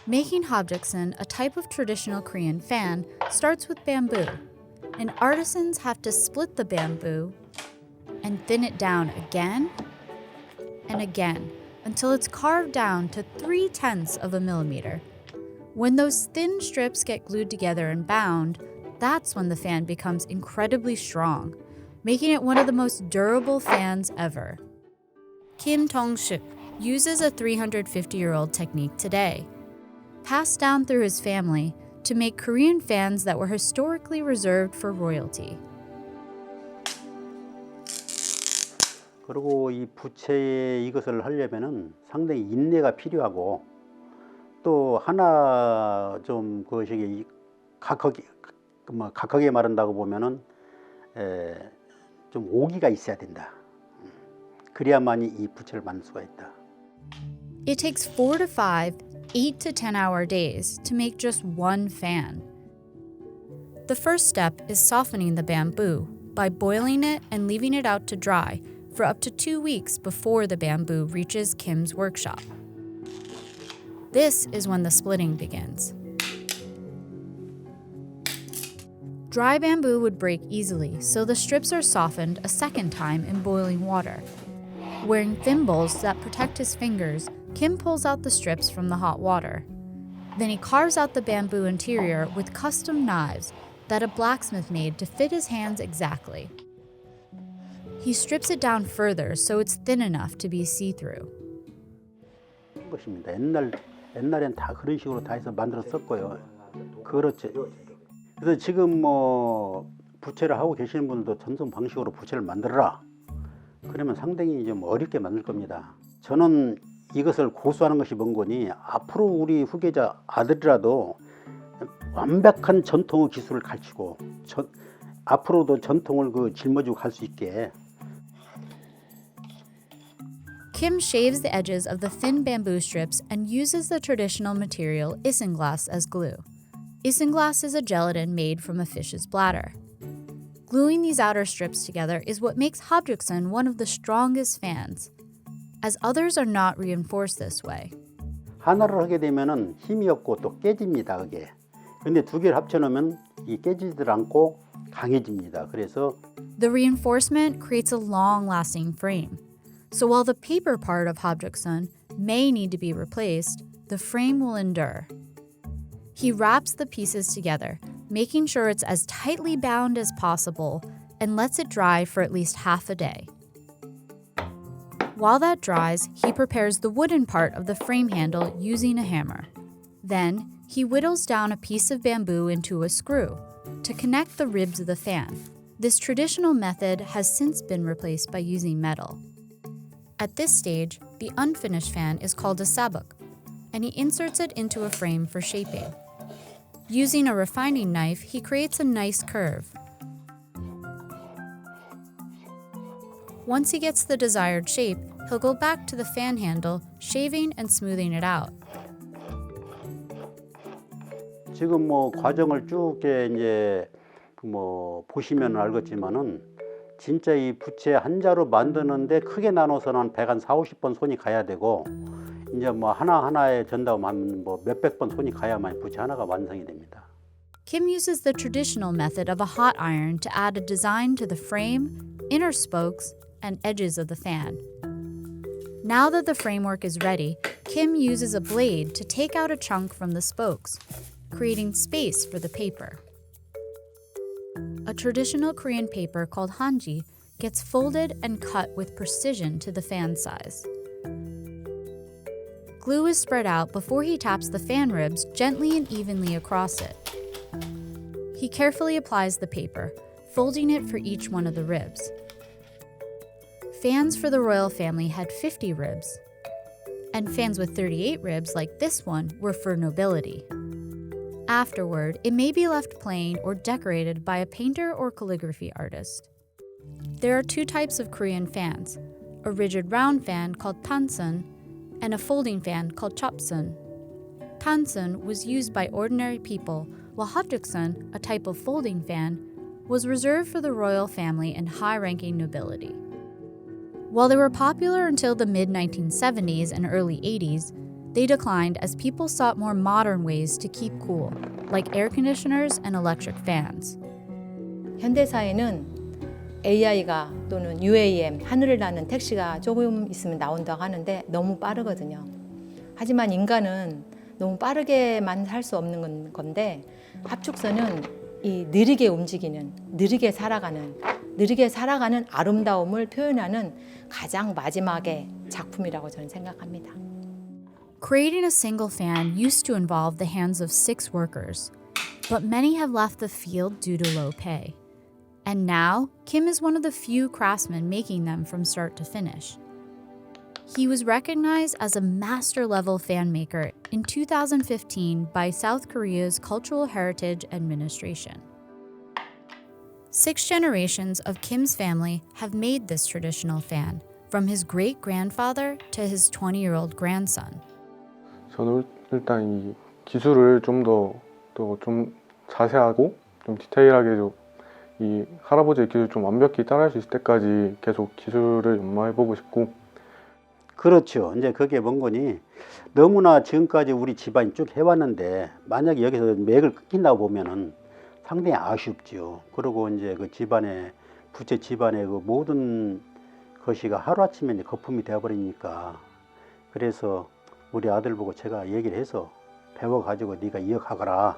Making habjukseon, a type of traditional Korean fan, starts with bamboo, and artisans have to split the bamboo and thin it down again and again until it's carved down to 0.3 of a millimeter. When those thin strips get glued together and bound, that's when the fan becomes incredibly strong, making it one of the most durable fans ever. Kim Dong-suk uses a 350-year-old technique today, passed down through his family, to make Korean fans that were historically reserved for royalty. 그리고 이 부채에 이것을 하려면은 상당히 인내가 필요하고 또 하나 좀 그것이 각하게 말한다고 보면은 좀 오기가 있어야 된다. 그래야만이 이 부채를 만들 수가 있다. It takes 4 to 5, 8 to 10-hour days to make just one fan. The first step is softening the bamboo by boiling it and leaving it out to dry for up to 2 weeks before the bamboo reaches Kim's workshop. This is when the splitting begins. Dry bamboo would break easily, so the strips are softened a second time in boiling water. Wearing thimbles that protect his fingers, Kim pulls out the strips from the hot water. Then he carves out the bamboo interior with custom knives that a blacksmith made to fit his hands exactly. He strips it down further so it's thin enough to be see-through. 것입니다. 옛날엔 다 그런 식으로 다 해서 만들었었고요. 그렇죠. 그래서 지금 뭐 부채를 하고 계시는 분들도 전통 방식으로 부채를 만들어라. 그러면 상당히 좀 어렵게 만들 겁니다. 저는 이것을 고수하는 것이 뭔 거니 앞으로 우리 후계자 아들이라도 완벽한 전통의 기술을 가르치고 앞으로도 전통을 짊어지고 갈 수 있게. Kim shaves the edges of the thin bamboo strips and uses the traditional material isinglass as glue. Isinglass is a gelatin made from a fish's bladder. Gluing these outer strips together is what makes habjukseon one of the strongest fans, as others are not reinforced this way. 하나를 하게 되면은 힘이 없고 또 깨집니다, 그게. 근데 두 개를 합쳐놓으면 이 깨지질 않고 강해집니다. 그래서 The reinforcement creates a long-lasting frame. So while the paper part of habjukseon may need to be replaced, the frame will endure. He wraps the pieces together, making sure it's as tightly bound as possible, and lets it dry for at least half a day. While that dries, he prepares the wooden part of the frame handle using a hammer. Then, he whittles down a piece of bamboo into a screw to connect the ribs of the fan. This traditional method has since been replaced by using metal. At this stage, the unfinished fan is called a sabuk, and he inserts it into a frame for shaping. Using a refining knife, he creates a nice curve. Once he gets the desired shape, he'll go back to the fan handle, shaving and smoothing it out. 지금 뭐 과정을 쭉 이제 뭐 보시면 알겠지만은 진짜 이 부채 한 자루 만드는데 크게 나눠서는 한 140번 손이 가야 되고 이제 뭐 하나하나에 전담하면 뭐 몇백 번 손이 가야만 부채 하나가 완성이 됩니다. Kim uses the traditional method of a hot iron to add a design to the frame, inner spokes, and edges of the fan. Now that the framework is ready, Kim uses a blade to take out a chunk from the spokes, creating space for the paper. A traditional Korean paper called hanji gets folded and cut with precision to the fan size. Glue is spread out before he taps the fan ribs gently and evenly across it. He carefully applies the paper, folding it for each one of the ribs. Fans for the royal family had 50 ribs, and fans with 38 ribs, like this one, were for nobility. Afterward, it may be left plain or decorated by a painter or calligraphy artist. There are two types of Korean fans, a rigid round fan called tansun and a folding fan called chopsun. Tansun was used by ordinary people, while habjukseon, a type of folding fan, was reserved for the royal family and high-ranking nobility. While they were popular until the mid-1970s and early 80s, they declined as people sought more modern ways to keep cool, like air conditioners and electric fans. 현대사에는 AI가 또는 UAM, 하늘을 나는 택시가 조금 있으면 나온다고 하는데 너무 빠르거든요. 하지만 인간은 너무 빠르게만 할 수 없는 건데 합축선은 이 느리게 움직이는, 느리게 살아가는 아름다움을 표현하는 가장 마지막의 작품이라고 저는 생각합니다. Creating a single fan used to involve the hands of 6 workers, but many have left the field due to low pay. And now, Kim is one of the few craftsmen making them from start to finish. He was recognized as a master-level fan maker in 2015 by South Korea's Cultural Heritage Administration. 6 generations of Kim's family have made this traditional fan, from his great-grandfather to his 20-year-old grandson. 저는 일단 이 기술을 좀 자세하고 좀 디테일하게 이 할아버지의 기술 좀 완벽히 따라할 수 있을 때까지 계속 기술을 연마해보고 싶고. 그렇죠. 이제 그게 뭔 거니, 너무나 지금까지 우리 집안이 쭉 해왔는데 만약에 여기서 맥을 끊긴다고 보면은 상당히 아쉽죠. 그리고 이제 그 집안의 부채 집안의 그 모든 것이가 하루아침에 이제 거품이 되어버리니까, 그래서 우리 아들 보고 제가 얘기를 해서 배워가지고 네가 이어가거라.